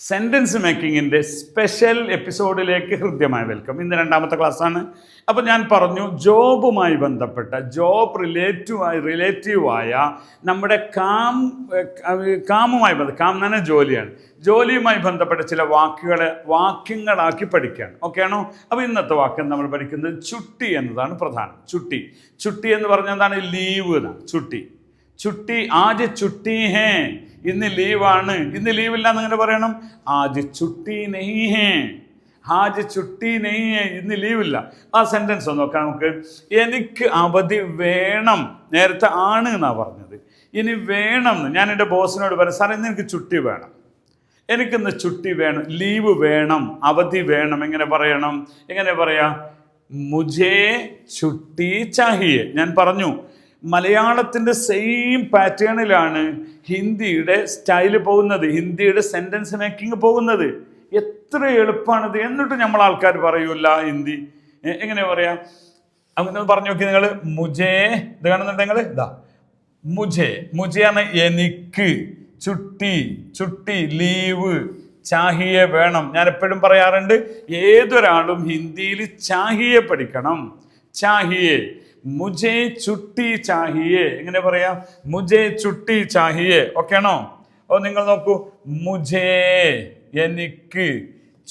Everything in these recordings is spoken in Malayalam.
സെൻറ്റൻസ് മേക്കിങ്ങിൻ്റെ സ്പെഷ്യൽ എപ്പിസോഡിലേക്ക് ഹൃദ്യമായ വെൽക്കം. ഇന്ന് രണ്ടാമത്തെ ക്ലാസ്സാണ്. അപ്പോൾ ഞാൻ പറഞ്ഞു ജോബുമായി ബന്ധപ്പെട്ട റിലേറ്റീവായ നമ്മുടെ കാമുമായി കാം എന്ന് പറഞ്ഞാൽ ജോലിയാണ്. ജോലിയുമായി ബന്ധപ്പെട്ട ചില വാക്യങ്ങളാക്കി പഠിക്കുകയാണ്. ഓക്കെ ആണോ? അപ്പോൾ ഇന്നത്തെ വാക്യം നമ്മൾ പഠിക്കുന്നത് ചുട്ടി എന്നതാണ് പ്രധാനം. ചുട്ടി എന്ന് പറഞ്ഞാൽ എന്താണ്? ലീവ് എന്നാണ്. ചുട്ടി ആജ് ചുട്ടി ഹേ, ഇന്ന് ലീവാണ്. ഇന്ന് ലീവില്ല എന്നിങ്ങനെ പറയണം. ആജ് ചുട്ടി നെയ് ഹേ, ആജ് ചുട്ടി നെയ് ഹേ, ഇന്ന് ലീവില്ല. ആ സെൻറ്റൻസ് ഒന്ന് നോക്കാം നമുക്ക്. എനിക്ക് അവധി വേണം. നേരത്തെ ആണ് എന്നാണ് പറഞ്ഞത്. ഇനി വേണം. ഞാൻ എൻ്റെ ബോസിനോട് പറയാം, സാറേ ഇന്ന് എനിക്ക് ചുട്ടി വേണം, എനിക്കിന്ന് ചുട്ടി വേണം, ലീവ് വേണം, അവധി വേണം. എങ്ങനെ പറയാം? മുझे ചുട്ടി ചാഹിയെ. ഞാൻ പറഞ്ഞു മലയാളത്തിൻ്റെ സെയിം പാറ്റേണിലാണ് ഹിന്ദിയുടെ സ്റ്റൈല് പോകുന്നത്, ഹിന്ദിയുടെ സെൻറ്റൻസ് മേക്കിംഗ് പോകുന്നത്. എത്ര എളുപ്പമാണിത്. എന്നിട്ട് നമ്മൾ ആൾക്കാർ പറയൂല ഹിന്ദി. എങ്ങനെ പറയാം? അങ്ങനെ പറഞ്ഞു നോക്കി നിങ്ങൾ. മുझे ഇത് കാണുന്നുണ്ടെങ്കിൽ ഇതാ മുझे ആണ് എനിക്ക്, ചുട്ടി ലീവ്, ചാഹിയെ വേണം. ഞാൻ എപ്പോഴും പറയാറുണ്ട്, ഏതൊരാളും ഹിന്ദിയിൽ ചാഹിയെ പഠിക്കണം. ചാഹിയെ, മുझे ചുട്ടി ചാഹിയെ. എങ്ങനെ പറയാം? മുझे ചുട്ടി ചാഹിയെ. ഓക്കെ ആണോ? ഓ നിങ്ങൾ നോക്കൂ. മുझे എനിക്ക്,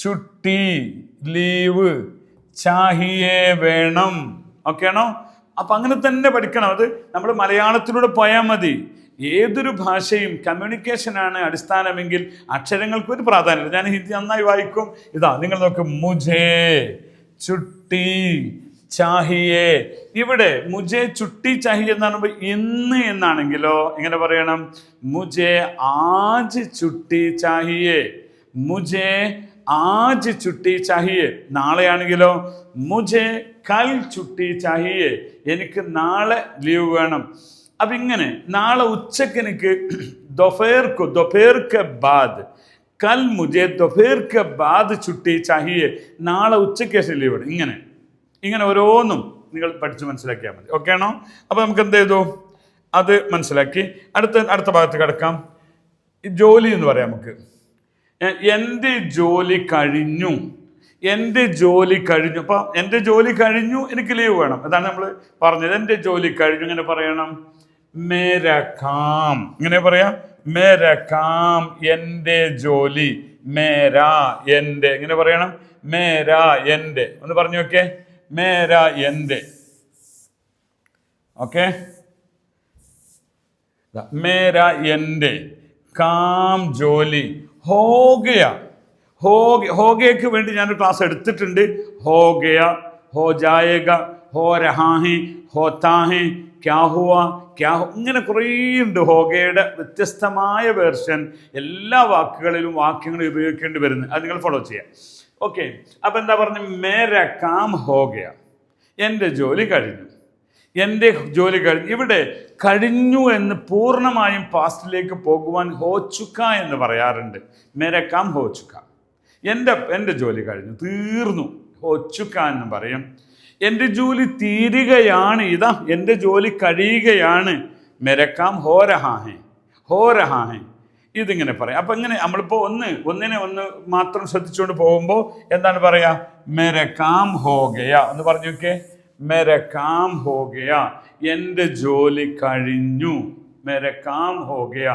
ചുട്ടി ലീവ്, ചാഹിയെ വേണം. ഓക്കെ ആണോ? അപ്പം അങ്ങനെ തന്നെ പഠിക്കണം. അത് നമ്മൾ മലയാളത്തിലൂടെ പോയാൽ മതി. ഏതൊരു ഭാഷയും കമ്മ്യൂണിക്കേഷനാണ് അടിസ്ഥാനമെങ്കിൽ അക്ഷരങ്ങൾക്ക് ഒരു പ്രാധാന്യം. ഞാൻ ഹിന്ദി നന്നായി വായിക്കും. ഇതാ നിങ്ങൾ നോക്കും. മുझे ചുട്ടി ചാഹിയെ. ഇവിടെ മുझे ചുട്ടി ചാഹിയെ എന്നാണ്. ഇന്ന് എന്നാണെങ്കിലോ എങ്ങനെ പറയണം? മുझे ആജ് ചുട്ടി ചാഹിയെ, മുझे ആജ് ചുട്ടി ചാഹിയെ. നാളെയാണെങ്കിലോ മുझे കൽ ചുട്ടി ചാഹിയെ, എനിക്ക് നാളെ ലീവ് വേണം. അപ്പം ഇങ്ങനെ നാളെ ഉച്ചക്ക് എനിക്ക് ദൊഫേർക്ക് ബാദ്, കൽ മുझे ദൊഫേർക്ക് ബാദ് ചുട്ടി ചാഹിയെ, നാളെ ഉച്ചയ്ക്ക് ശേഷം ലീവ് വേണം. ഇങ്ങനെ ഓരോന്നും നിങ്ങൾ പഠിച്ച് മനസ്സിലാക്കിയാൽ മതി. ഓക്കെ ആണോ? അപ്പോൾ നമുക്ക് എന്ത് ചെയ്തു? അത് മനസ്സിലാക്കി അടുത്ത ഭാഗത്ത് കിടക്കാം. ജോലി എന്ന് പറയാം നമുക്ക്. എൻ്റെ ജോലി കഴിഞ്ഞു. അപ്പോൾ എൻ്റെ ജോലി കഴിഞ്ഞു, എനിക്ക് ലീവ് വേണം. അതാണ് നമ്മൾ പറഞ്ഞത്. എൻ്റെ ജോലി കഴിഞ്ഞു. ഇങ്ങനെ പറയണം. മേര കാം. ഇങ്ങനെ പറയാം. മേര കാം, എൻ്റെ ജോലി. മേര, എൻ്റെ. ഇങ്ങനെ പറയണം. മേര, എൻ്റെ. ഒന്ന് പറഞ്ഞു നോക്കേ. മേര, എൻ്റെ. ഓക്കെ, മേര, എൻ്റെ. കാം, ജോലി. ഹോഗയ. ഹോഗയ്ക്ക് വേണ്ടി ഞാനൊരു ക്ലാസ് എടുത്തിട്ടുണ്ട്. ഹോഗയ, ഹോ ജായേഗ, ഹോ രഹാ ഹെ, ഹോത്താ ഹെ, ക്യാ ഹുവ, ഇങ്ങനെ കുറേ ഉണ്ട്. ഹോഗയുടെ വ്യത്യസ്തമായ വേർഷൻ എല്ലാ വാക്യങ്ങളും ഉപയോഗിക്കേണ്ടി വരുന്നത്. അത് നിങ്ങൾ ഫോളോ ചെയ്യാം. ഓക്കെ, അപ്പം എന്താ പറഞ്ഞു? മേര കാം ഹോഗയ, എൻ്റെ ജോലി കഴിഞ്ഞു. ഇവിടെ കഴിഞ്ഞു എന്ന് പൂർണ്ണമായും പാസ്റ്റിലേക്ക് പോകുവാൻ ഹോച്ചുക്ക എന്ന് പറയാറുണ്ട്. മേര കാം ഹോച്ചുക്ക, എൻ്റെ ജോലി കഴിഞ്ഞു, തീർന്നു. ഹോച്ചുക്ക എന്ന് പറയും. എൻ്റെ ജോലി തീരുകയാണ്. ഇതാ എൻ്റെ ജോലി കഴിയുകയാണ്. മേര കാം ഹോ രഹാ ഹെ, ഇതിങ്ങനെ പറയാം. അപ്പം ഇങ്ങനെ നമ്മളിപ്പോൾ ഒന്നിനെ മാത്രം ശ്രദ്ധിച്ചുകൊണ്ട് പോകുമ്പോൾ എന്താണ് പറയുക? മേര കാം ഹോഗയ എന്ന് പറഞ്ഞു നോക്കേ. മേര കാം ഹോഗയ, എൻ്റെ ജോലി കഴിഞ്ഞു. മേര കാം ഹോഗയ,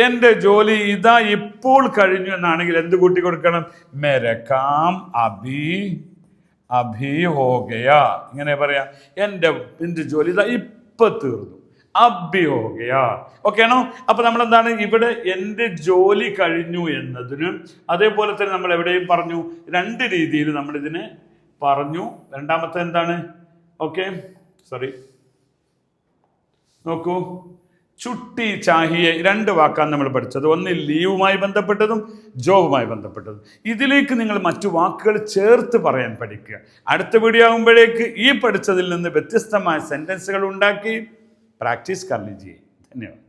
എൻ്റെ ജോലി ഇതാ ഇപ്പോൾ കഴിഞ്ഞു എന്നാണെങ്കിൽ എന്ത് കൂട്ടി കൊടുക്കണം? മേര കാം അഭി ഹോഗയ. ഇങ്ങനെ പറയാം. എൻ്റെ ജോലി ഇതാ ഇപ്പം തീർന്നു. അഭി ഹോഗയ. ഓക്കെ ആണോ? അപ്പൊ നമ്മൾ എന്താണ് ഇവിടെ എൻ്റെ ജോലി കഴിഞ്ഞു എന്നതിനും അതേപോലെ തന്നെ നമ്മൾ എവിടെയും പറഞ്ഞു, രണ്ട് രീതിയിൽ നമ്മൾ ഇതിനെ പറഞ്ഞു. രണ്ടാമത്തെ എന്താണ്? ഓക്കെ, നോക്കൂ. ചുട്ടി ചാഹിയെ, രണ്ട് വാക്കാണ് നമ്മൾ പഠിച്ചത്. ഒന്ന് ലീവുമായി ബന്ധപ്പെട്ടതും ജോബുമായി ബന്ധപ്പെട്ടതും. ഇതിലേക്ക് നിങ്ങൾ മറ്റു വാക്കുകൾ ചേർത്ത് പറയാൻ പഠിക്കുക. അടുത്ത വീഡിയോ ആകുമ്പോഴേക്ക് ഈ പഠിച്ചതിൽ നിന്ന് വ്യത്യസ്തമായ സെൻറ്റൻസുകൾ ഉണ്ടാക്കി प्रैक्टिस कर लीजिए। धन्यवाद।